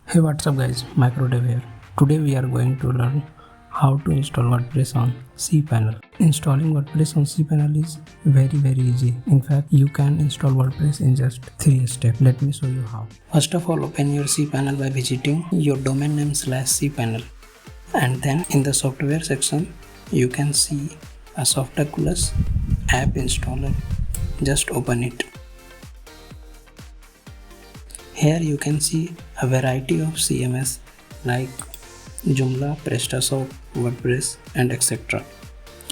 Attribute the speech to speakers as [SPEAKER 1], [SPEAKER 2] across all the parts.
[SPEAKER 1] Hey, what's up guys, Microdev here. Today we are going to learn how to install WordPress on cPanel. Installing WordPress on cPanel is very easy. In fact, you can install WordPress in just 3 steps. Let me show you how. First of all, open your cPanel by visiting your domain name /cPanel, and then in the software section you can see a Softaculous app installer. Just open it. Here you can see a variety of CMS like Joomla, PrestaShop, WordPress and etc.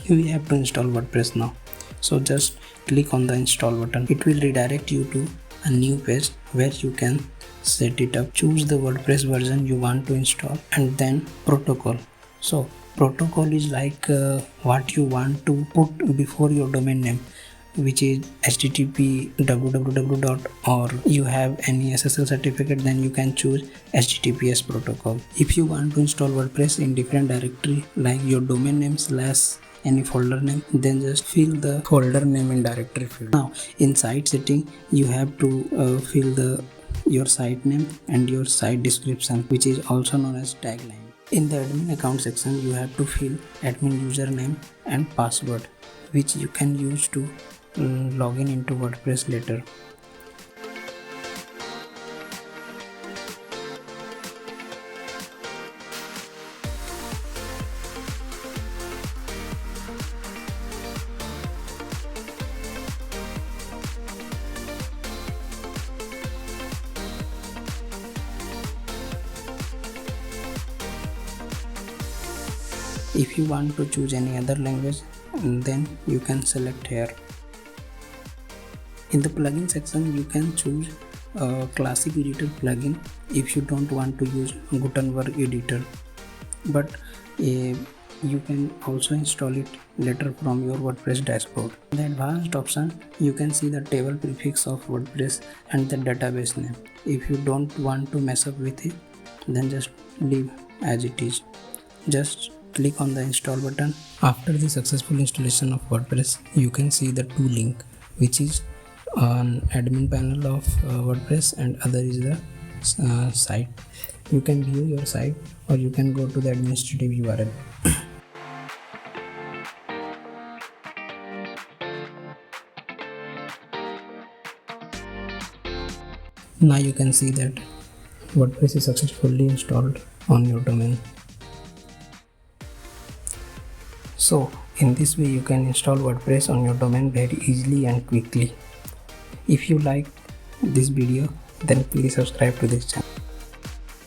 [SPEAKER 1] We have to install WordPress now. So just click on the install button. It will redirect you to a new page where you can set it up. Choose the WordPress version you want to install and then protocol. So protocol is like what you want to put before your domain name, which is http www. Or you have any SSL certificate, then you can choose HTTPS protocol. If you want to install WordPress in different directory like your domain name / any folder name, then just fill the folder name in directory field. Now in site setting you have to fill your site name and your site description, which is also known as tagline. In the admin account section you have to fill admin username and password, which you can use to login into WordPress later. If you want to choose any other language, then you can select here. In the plugin section you can choose Classic Editor plugin if you don't want to use Gutenberg editor, but you can also install it later from your WordPress dashboard. In the advanced option you can see the table prefix of WordPress and the database name. If you don't want to mess up with it, then just leave as it is. Just click on the install button. After the successful installation of WordPress, you can see the two links, which is on admin panel of WordPress and other is the site. You can view your site or you can go to the administrative URL. Now you can see that WordPress is successfully installed on your domain. So in this way you can install WordPress on your domain very easily and quickly. If you like this video, then please subscribe to this channel.